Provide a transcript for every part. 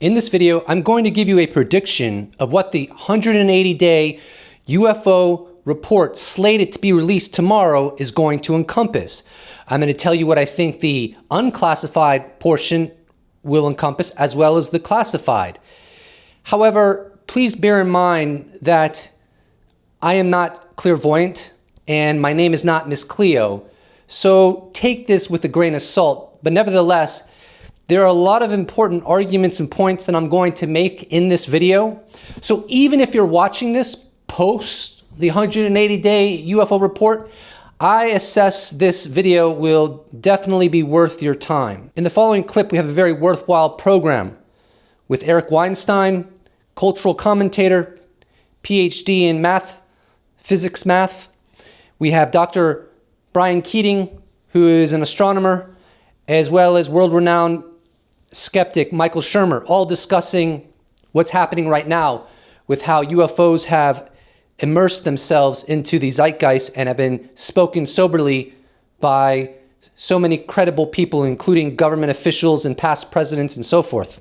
In this video, I'm going to give you a prediction of what the 180-day UFO report slated to be released tomorrow is going to encompass. I'm going to tell you what I think the unclassified portion will encompass, as well as the classified. However, please bear in mind that I am not clairvoyant and my name is not Miss Cleo. So take this with a grain of salt, but nevertheless, there are a lot of important arguments and points that I'm going to make in this video. So even if you're watching this post the 180-day UFO report, I assess this video will definitely be worth your time. In the following clip, we have a very worthwhile program with Eric Weinstein, cultural commentator, PhD in math, physics math. We have Dr. Brian Keating, who is an astronomer, as well as world-renowned skeptic Michael Shermer, all discussing what's happening right now with how UFOs have immersed themselves into the zeitgeist and have been spoken soberly by so many credible people, including government officials and past presidents and so forth.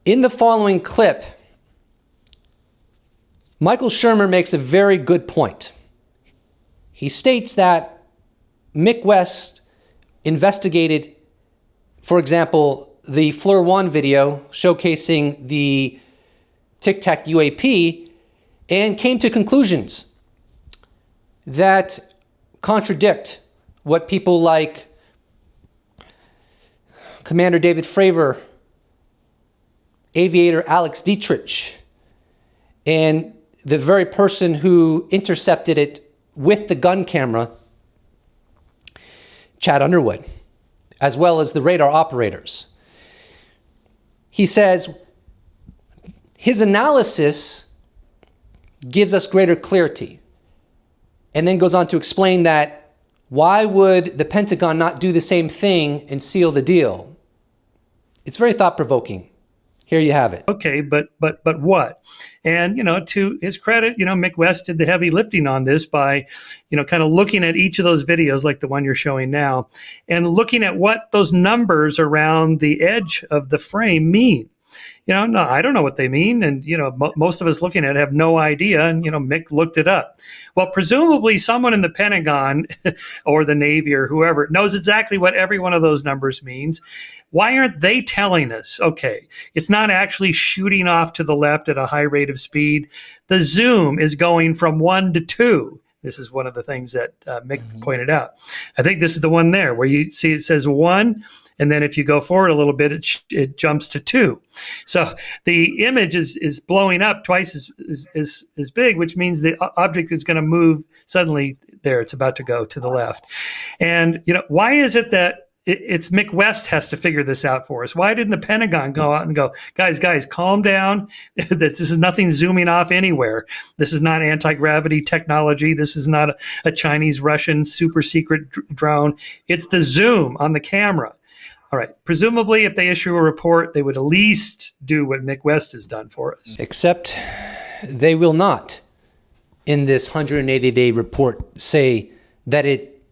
In the following clip, Michael Shermer makes a very good point. He states that Mick West investigated, for example, the Fleur 1 video showcasing the Tic Tac UAP and came to conclusions that contradict what people like Commander David Fravor, aviator Alex Dietrich, and the very person who intercepted it with the gun camera, Chad Underwood, as well as the radar operators. He says his analysis gives us greater clarity, and then goes on to explain that why would the Pentagon not do the same thing and seal the deal? It's very thought-provoking. Here you have it. Okay, but what? And, to his credit, Mick West did the heavy lifting on this by, kind of looking at each of those videos like the one you're showing now and looking at what those numbers around the edge of the frame mean. No, I don't know what they mean. And, most of us looking at it have no idea. And, Mick looked it up. Well, presumably someone in the Pentagon or the Navy or whoever knows exactly what every one of those numbers means. Why aren't they telling us, okay, it's not actually shooting off to the left at a high rate of speed. The zoom is going from 1 to 2. This is one of the things that Mick pointed out. I think this is the one there where you see it says 1. And then if you go forward a little bit, it jumps to 2. So the image is blowing up twice as big, which means the object is going to move suddenly there. It's about to go to the left. And, why is it that it's Mick West has to figure this out for us? Why didn't the Pentagon go out and go, guys, calm down. This is nothing zooming off anywhere. This is not anti-gravity technology. This is not a Chinese, Russian super secret drone. It's the zoom on the camera. All right. Presumably, if they issue a report, they would at least do what Mick West has done for us. Except they will not, in this 180-day report, say that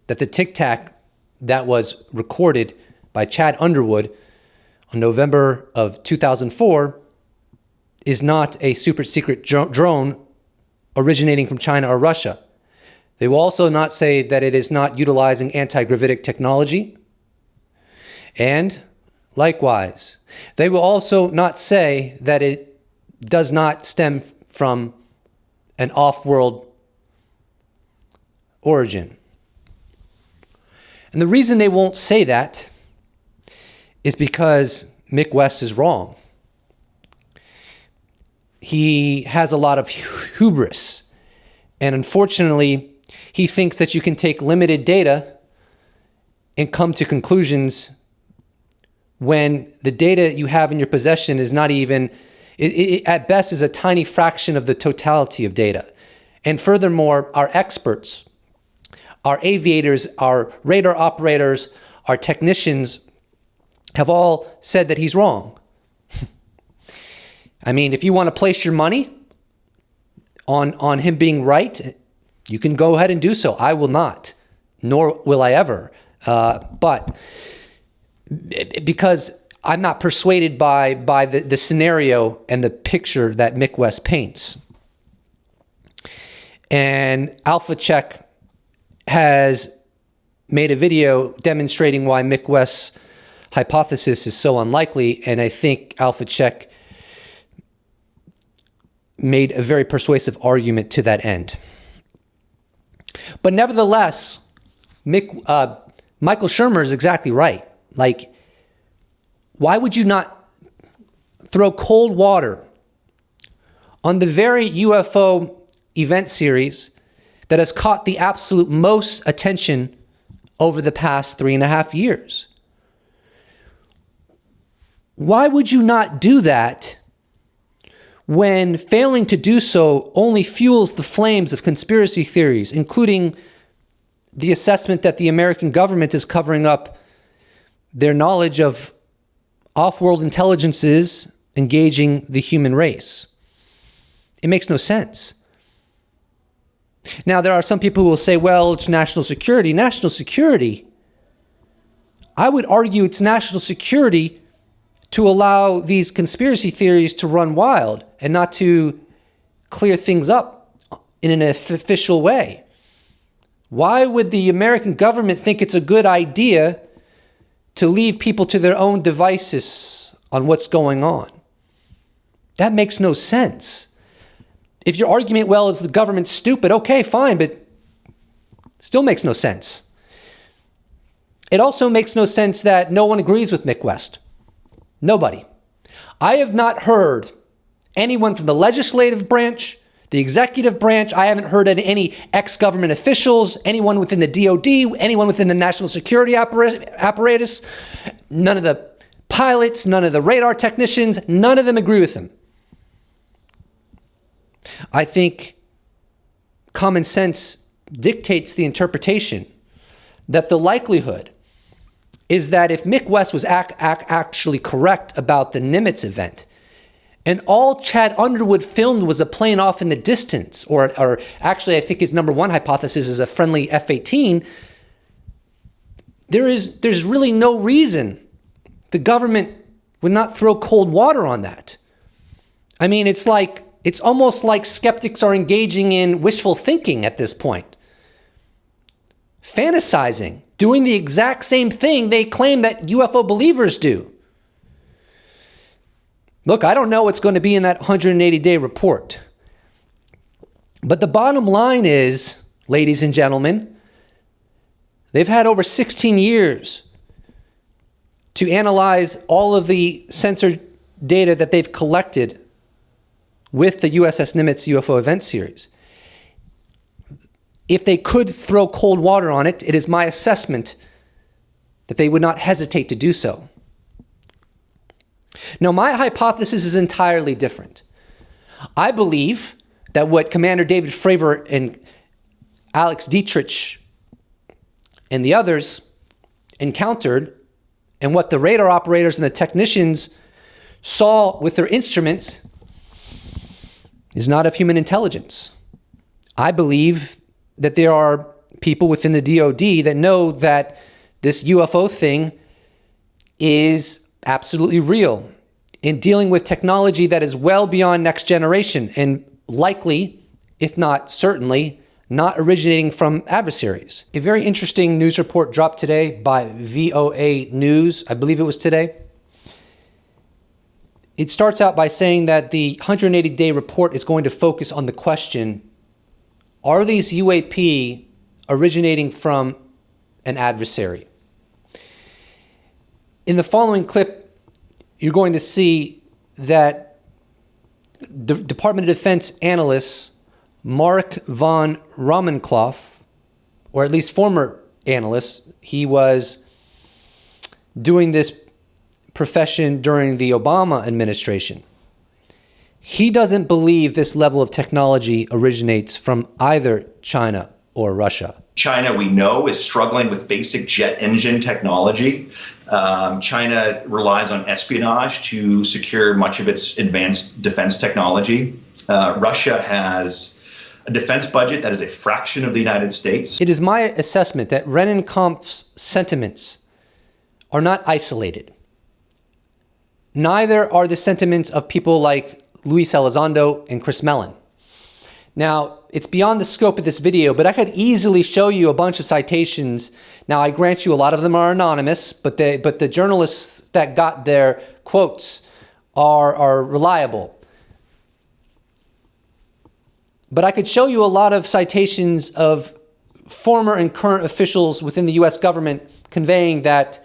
the Tic Tac that was recorded by Chad Underwood on November of 2004 is not a super secret drone originating from China or Russia. They will also not say that it is not utilizing anti-gravitic technology. And likewise, they will also not say that it does not stem from an off-world origin. And the reason they won't say that is because Mick West is wrong. He has a lot of hubris. And unfortunately, he thinks that you can take limited data and come to conclusions when the data you have in your possession is not even, it at best is a tiny fraction of the totality of data. And furthermore, our experts, our aviators, our radar operators, our technicians have all said that he's wrong. I mean, if you want to place your money on him being right, you can go ahead and do so. I will not, nor will I ever. But because I'm not persuaded by the scenario and the picture that Mick West paints. And Alpha Check has made a video demonstrating why Mick West's hypothesis is so unlikely, and I think Alpha Check made a very persuasive argument to that end. But nevertheless, Michael Shermer is exactly right. Like, why would you not throw cold water on the very UFO event series that has caught the absolute most attention over the past 3.5 years? Why would you not do that when failing to do so only fuels the flames of conspiracy theories, including the assessment that the American government is covering up their knowledge of off-world intelligences engaging the human race? It makes no sense. Now, there are some people who will say, well, it's national security. National security? I would argue it's national security to allow these conspiracy theories to run wild and not to clear things up in an official way. Why would the American government think it's a good idea to leave people to their own devices on what's going on? That makes no sense. If your argument, well, is the government stupid, okay, fine, but still makes no sense. It also makes no sense that no one agrees with Mick West. Nobody. I have not heard anyone from the legislative branch, the executive branch. I haven't heard any ex-government officials, anyone within the DOD, anyone within the national security apparatus, none of the pilots, none of the radar technicians, none of them agree with him. I think common sense dictates the interpretation that the likelihood is that if Mick West was actually correct about the Nimitz event, and all Chad Underwood filmed was a plane off in the distance, or actually I think his number one hypothesis is a friendly F-18, there's really no reason the government would not throw cold water on that. I mean, it's almost like skeptics are engaging in wishful thinking at this point. Fantasizing, doing the exact same thing they claim that UFO believers do. Look, I don't know what's going to be in that 180-day report. But the bottom line is, ladies and gentlemen, they've had over 16 years to analyze all of the censored data that they've collected with the USS Nimitz UFO event series. If they could throw cold water on it, it is my assessment that they would not hesitate to do so. Now, my hypothesis is entirely different. I believe that what Commander David Fravor and Alex Dietrich and the others encountered, and what the radar operators and the technicians saw with their instruments, is not of human intelligence. I believe that there are people within the DOD that know that this UFO thing is absolutely real in dealing with technology that is well beyond next generation and likely, if not certainly, not originating from adversaries. A very interesting news report dropped today by VOA News. I believe it was today. It starts out by saying that the 180-day report is going to focus on the question, are these UAP originating from an adversary? In the following clip, you're going to see that the Department of Defense analyst Mark von Ramenkloff, or at least former analyst, he was doing this profession during the Obama administration. He doesn't believe this level of technology originates from either China or Russia. China, we know, is struggling with basic jet engine technology. China relies on espionage to secure much of its advanced defense technology. Russia has a defense budget that is a fraction of the United States. It is my assessment that Rennenkampf's sentiments are not isolated. neither are the sentiments of people like Luis Elizondo and Chris Mellon. Now, it's beyond the scope of this video, but I could easily show you a bunch of citations. Now, I grant you a lot of them are anonymous, but the journalists that got their quotes are reliable. But I could show you a lot of citations of former and current officials within the US government conveying that,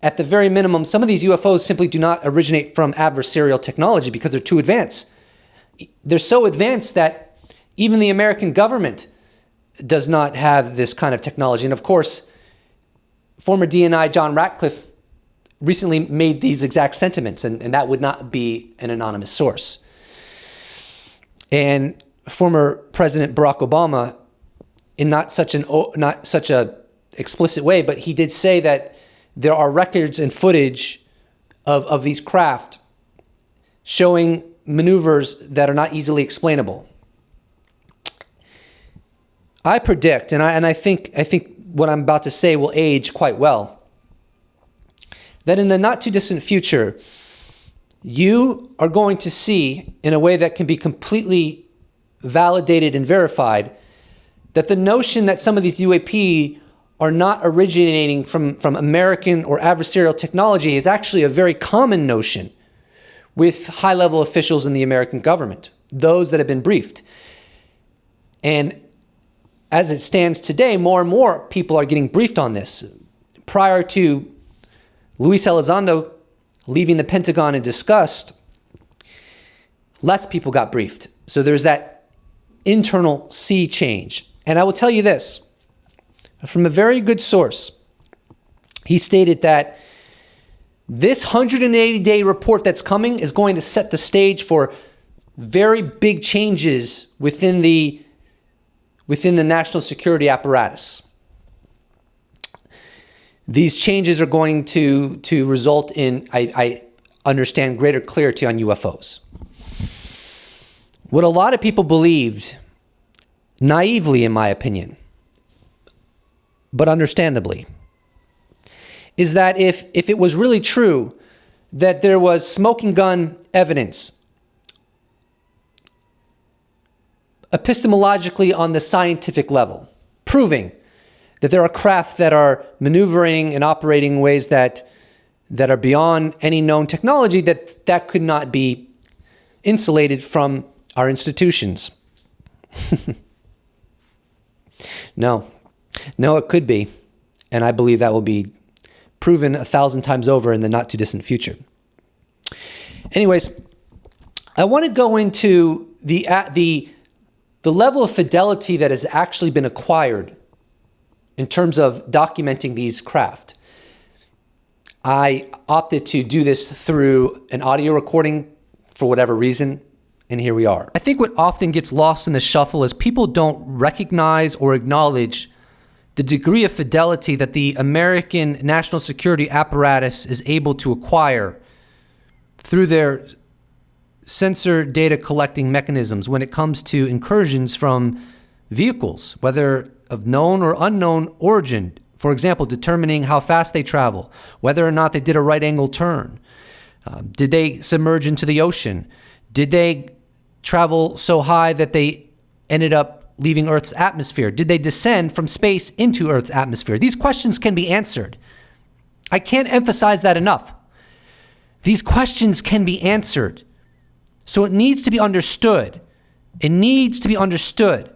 at the very minimum, some of these UFOs simply do not originate from adversarial technology because they're too advanced. They're so advanced that even the American government does not have this kind of technology. And of course, former DNI John Ratcliffe recently made these exact sentiments, and that would not be an anonymous source. And former President Barack Obama, in not such a explicit way, but he did say that there are records and footage of these craft showing maneuvers that are not easily explainable. I predict, and I think what I'm about to say will age quite well, that in the not too distant future, you are going to see, in a way that can be completely validated and verified, that the notion that some of these UAP are not originating from American or adversarial technology is actually a very common notion with high-level officials in the American government, those that have been briefed. And as it stands today, more and more people are getting briefed on this. Prior to Luis Elizondo leaving the Pentagon in disgust, less people got briefed. So there's that internal sea change. And I will tell you this, from a very good source, he stated that this 180-day report that's coming is going to set the stage for very big changes within the national security apparatus. These changes are going to result in, I understand, greater clarity on UFOs. What a lot of people believed, naively in my opinion, but understandably, is that if it was really true that there was smoking gun evidence epistemologically on the scientific level, proving that there are craft that are maneuvering and operating in ways that are beyond any known technology, that could not be insulated from our institutions. No, it could be. And I believe that will be proven 1,000 times over in the not too distant future. Anyways, I want to go into the level of fidelity that has actually been acquired in terms of documenting these craft. I opted to do this through an audio recording for whatever reason, and here we are. I think what often gets lost in the shuffle is people don't recognize or acknowledge the degree of fidelity that the American national security apparatus is able to acquire through their sensor data collecting mechanisms when it comes to incursions from vehicles, whether of known or unknown origin. For example, determining how fast they travel, whether or not they did a right angle turn. Did they submerge into the ocean? Did they travel so high that they ended up leaving Earth's atmosphere? Did they descend from space into Earth's atmosphere? These questions can be answered. I can't emphasize that enough. These questions can be answered. So it needs to be understood. It needs to be understood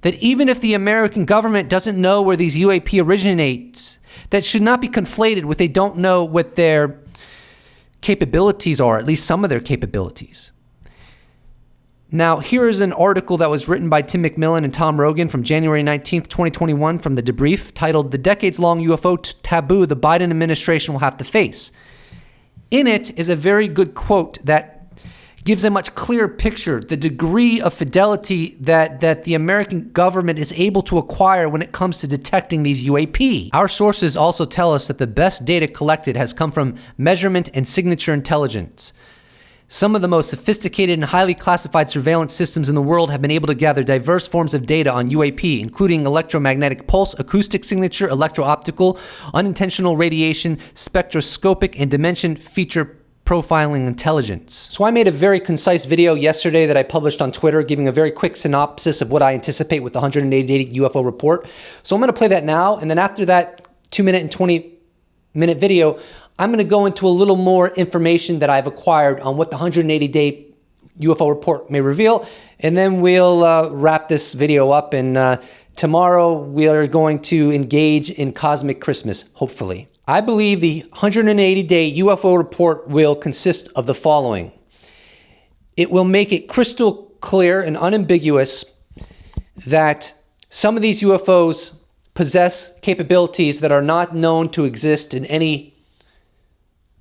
that even if the American government doesn't know where these UAP originates, that should not be conflated with they don't know what their capabilities are, at least some of their capabilities. Now, here is an article that was written by Tim McMillan and Tom Rogan from January 19th, 2021 from The Debrief, titled "The Decades-Long UFO Taboo the Biden Administration Will Have to Face." In it is a very good quote that gives a much clearer picture, the degree of fidelity that the American government is able to acquire when it comes to detecting these UAP. Our sources also tell us that the best data collected has come from measurement and signature intelligence. Some of the most sophisticated and highly classified surveillance systems in the world have been able to gather diverse forms of data on UAP, including electromagnetic pulse, acoustic signature, electro-optical, unintentional radiation, spectroscopic, and dimension feature profiling intelligence. So I made a very concise video yesterday that I published on Twitter, giving a very quick synopsis of what I anticipate with the 180-day UFO report. So I'm going to play that now, and then after that 2-minute and 20-minute video, I'm going to go into a little more information that I've acquired on what the 180-day UFO report may reveal, and then we'll wrap this video up, and tomorrow we are going to engage in cosmic Christmas, hopefully. I believe the 180-day UFO report will consist of the following. It will make it crystal clear and unambiguous that some of these UFOs possess capabilities that are not known to exist in any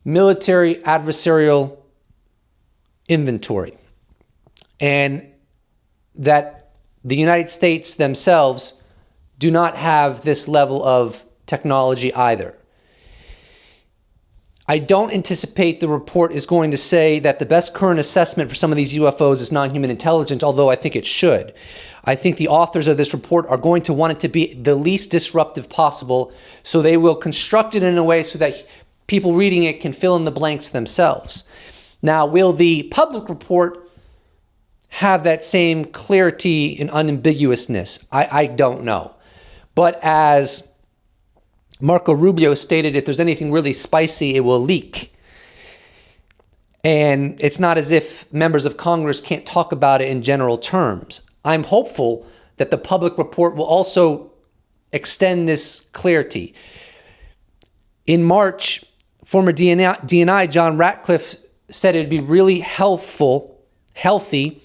military adversarial inventory, and that the United States themselves do not have this level of technology either. I don't anticipate the report is going to say that the best current assessment for some of these UFOs is non-human intelligence, although I think it should. I think the authors of this report are going to want it to be the least disruptive possible, so they will construct it in a way so that people reading it can fill in the blanks themselves. Now, will the public report have that same clarity and unambiguousness? I don't know. But as Marco Rubio stated, if there's anything really spicy, it will leak. And it's not as if members of Congress can't talk about it in general terms. I'm hopeful that the public report will also extend this clarity. In March, former DNI John Ratcliffe said it'd be really healthy,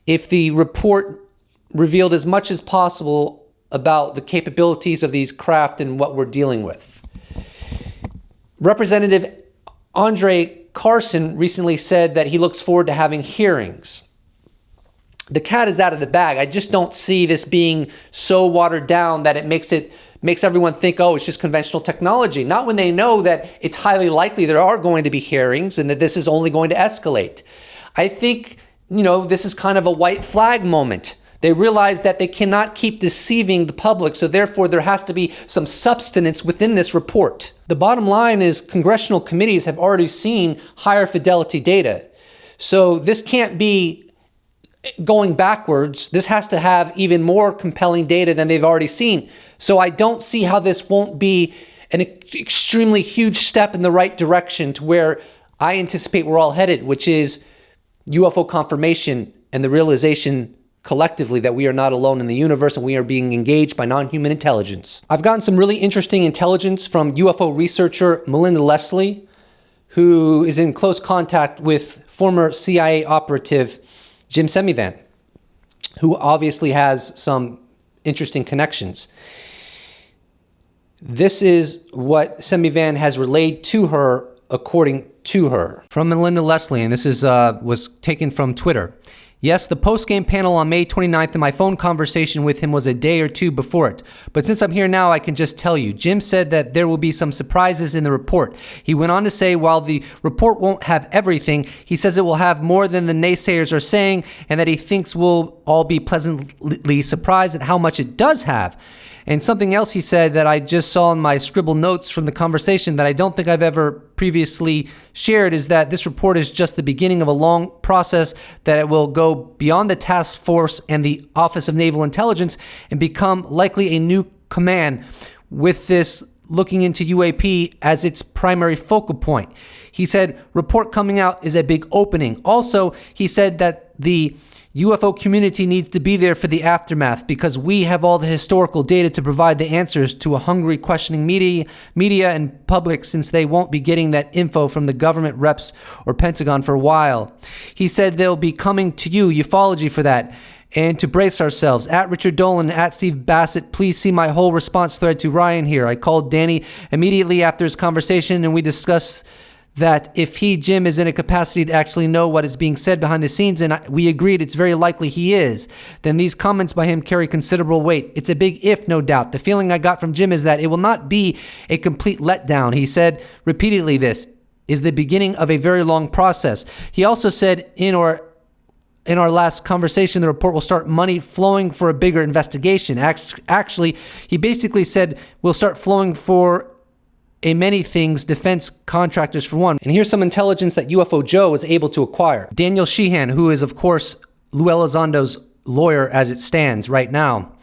if the report revealed as much as possible about the capabilities of these craft and what we're dealing with. Representative Andre Carson recently said that he looks forward to having hearings. The cat is out of the bag. I just don't see this being so watered down that it makes everyone think, oh, it's just conventional technology. Not when they know that it's highly likely there are going to be hearings and that this is only going to escalate. I think, this is kind of a white flag moment. They realize that they cannot keep deceiving the public, so therefore there has to be some substance within this report. The bottom line is congressional committees have already seen higher fidelity data. So this can't be going backwards. This has to have even more compelling data than they've already seen. So I don't see how this won't be an extremely huge step in the right direction to where I anticipate we're all headed, which is UFO confirmation and the realization collectively that we are not alone in the universe and we are being engaged by non-human intelligence. I've gotten some really interesting intelligence from UFO researcher Melinda Leslie, who is in close contact with former CIA operative Jim Semivan, who obviously has some interesting connections. This is what Semivan has relayed to her, according to her. From Melinda Leslie, and this is was taken from Twitter. Yes, the post-game panel on May 29th and my phone conversation with him was a day or two before it. But since I'm here now, I can just tell you. Jim said that there will be some surprises in the report. He went on to say while the report won't have everything, he says it will have more than the naysayers are saying, and that he thinks we'll all be pleasantly surprised at how much it does have. And something else he said that I just saw in my scribbled notes from the conversation that I don't think I've ever previously shared is that this report is just the beginning of a long process, that it will go beyond the task force and the Office of Naval Intelligence and become likely a new command with this looking into UAP as its primary focal point. He said report coming out is a big opening. Also, he said that the UFO community needs to be there for the aftermath because we have all the historical data to provide the answers to a hungry, questioning media and public, since they won't be getting that info from the government reps or Pentagon for a while. He said they'll be coming to you, ufology, for that. And to brace ourselves, at Richard Dolan, at Steve Bassett, please see my whole response thread to Ryan here. I called Danny immediately after his conversation and we discussed that if Jim, is in a capacity to actually know what is being said behind the scenes, and we agreed it's very likely he is, then these comments by him carry considerable weight. It's a big if, no doubt. The feeling I got from Jim is that it will not be a complete letdown. He said repeatedly this is the beginning of a very long process. He also said in our last conversation, the report will start money flowing for a bigger investigation. Actually, he basically said we'll start flowing for in many things, defense contractors for one. And here's some intelligence that UFO Joe was able to acquire. Daniel Sheehan, who is, of course, Lou Elizondo's lawyer as it stands right now.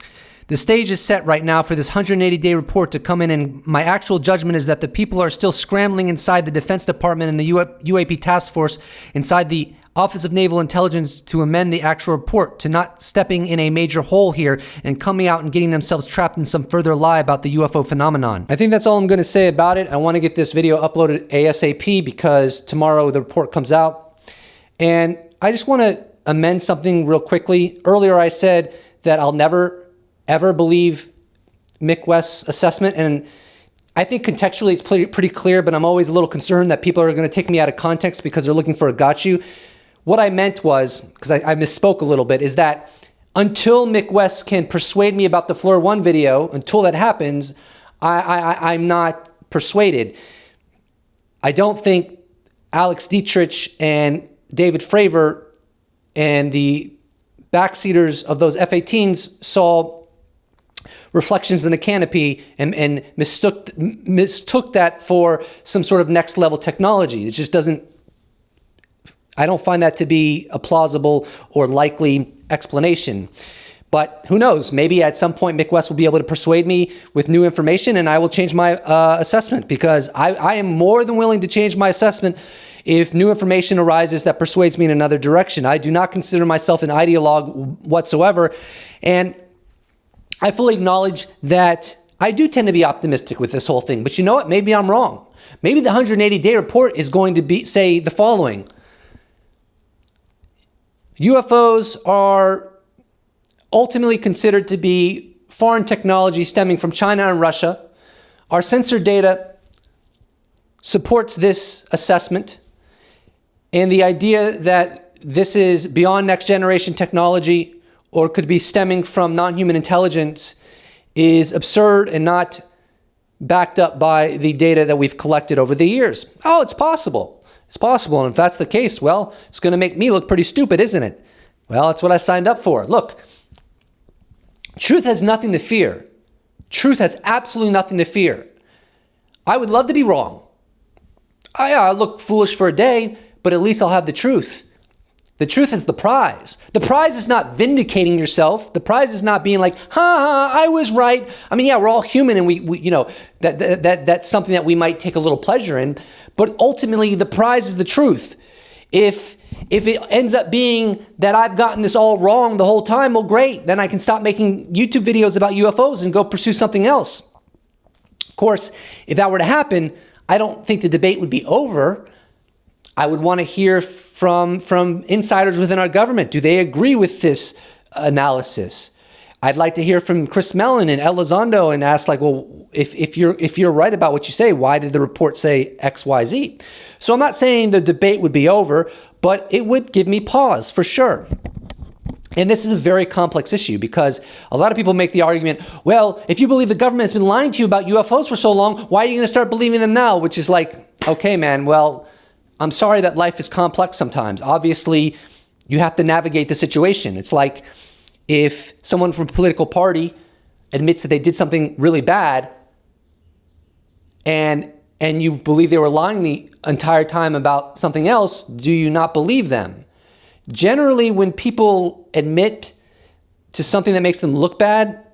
The stage is set right now for this 180-day report to come in, and my actual judgment is that the people are still scrambling inside the Defense Department and the UAP Task Force inside the Office of Naval Intelligence to amend the actual report, to not stepping in a major hole here and coming out and getting themselves trapped in some further lie about the UFO phenomenon. I think that's all I'm going to say about it. I want to get this video uploaded ASAP because tomorrow the report comes out. And I just want to amend something real quickly. Earlier I said that I'll never ever believe Mick West's assessment, and I think contextually it's pretty clear, but I'm always a little concerned that people are going to take me out of context because they're looking for a got you. What I meant was, because I misspoke a little bit, is that until Mick West can persuade me about the Floor 1 video, until that happens, I'm not persuaded. I don't think Alex Dietrich and David Fravor and the backseaters of those F-18s saw reflections in the canopy and mistook that for some sort of next level technology. It just doesn't, I don't find that to be a plausible or likely explanation. But who knows, maybe at some point Mick West will be able to persuade me with new information and I will change my assessment, because I am more than willing to change my assessment if new information arises that persuades me in another direction. I do not consider myself an ideologue whatsoever, and I fully acknowledge that I do tend to be optimistic with this whole thing. But you know what? Maybe I'm wrong. Maybe the 180-day report is going to say the following. UFOs are ultimately considered to be foreign technology stemming from China and Russia. Our sensor data supports this assessment. And the idea that this is beyond next generation technology or could be stemming from non-human intelligence is absurd and not backed up by the data that we've collected over the years. Oh, it's possible. It's possible. And if that's the case, well, it's going to make me look pretty stupid, isn't it? Well, that's what I signed up for. Look, truth has nothing to fear. Truth has absolutely nothing to fear. I would love to be wrong. I look foolish for a day, but at least I'll have the truth. The truth is the prize. The prize is not vindicating yourself. The prize is not being like, ha, I was right. I mean, yeah, we're all human, and we you know, that's something that we might take a little pleasure in. But ultimately, the prize is the truth. If it ends up being that I've gotten this all wrong the whole time, well, great. Then I can stop making YouTube videos about UFOs and go pursue something else. Of course, if that were to happen, I don't think the debate would be over. I would want to hear from insiders within our government. Do they agree with this analysis? I'd like to hear from Chris Mellon and Elizondo and ask, like, well, if you're right about what you say, why did the report say X, Y, Z? So I'm not saying the debate would be over, but it would give me pause for sure. And this is a very complex issue because a lot of people make the argument, well, if you believe the government has been lying to you about UFOs for so long, why are you going to start believing them now? Which is like, okay, man, well, I'm sorry that life is complex sometimes. Obviously, you have to navigate the situation. It's like if someone from a political party admits that they did something really bad and you believe they were lying the entire time about something else, do you not believe them? Generally, when people admit to something that makes them look bad,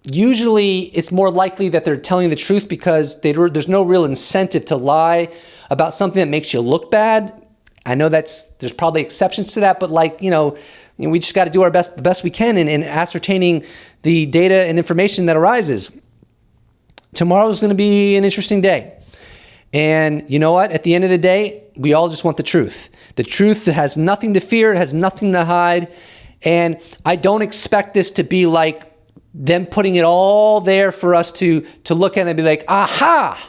usually it's more likely that they're telling the truth because there's no real incentive to lie about something that makes you look bad. I know there's probably exceptions to that, but we just got to do the best we can in ascertaining the data and information that arises. Tomorrow's going to be an interesting day. And you know what? At the end of the day, we all just want the truth. The truth has nothing to fear. It has nothing to hide. And I don't expect this to be like them putting it all there for us to look at and be like, aha!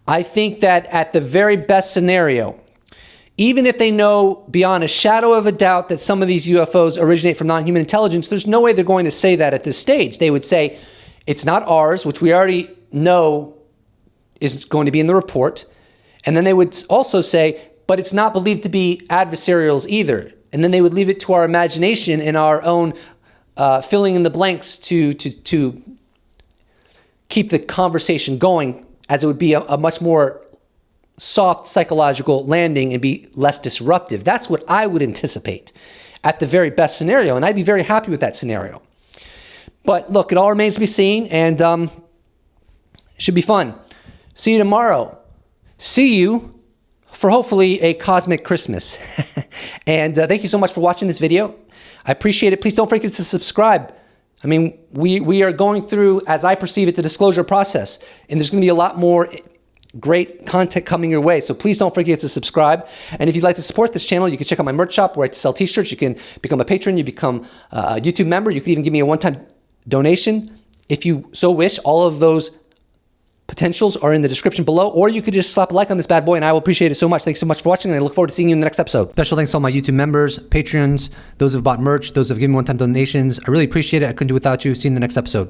I think that at the very best scenario, even if they know beyond a shadow of a doubt that some of these UFOs originate from non-human intelligence, there's no way they're going to say that at this stage. They would say, it's not ours, which we already know is going to be in the report. And then they would also say, but it's not believed to be adversarials either. And then they would leave it to our imagination and our own filling in the blanks to keep the conversation going as it would be a much more soft psychological landing and be less disruptive. That's what I would anticipate at the very best scenario, and I'd be very happy with that scenario. But look, it all remains to be seen, and should be fun. See you tomorrow. See you for hopefully a cosmic Christmas. And thank you so much for watching this video. I appreciate it. Please don't forget to subscribe. I mean, we are going through, as I perceive it, the disclosure process, and there's going to be a lot more great content coming your way. So please don't forget to subscribe. And if you'd like to support this channel, you can check out my merch shop where I sell t-shirts. You can become a patron. You become a YouTube member. You can even give me a one-time donation if you so wish. All of those potentials are in the description below, or you could just slap a like on this bad boy and I will appreciate it so much. Thanks so much for watching, and I look forward to seeing you in the next episode. Special thanks to all my YouTube members, Patreons, those who have bought merch, those who have given me one-time donations. I really appreciate it. I couldn't do it without you. See you in the next episode.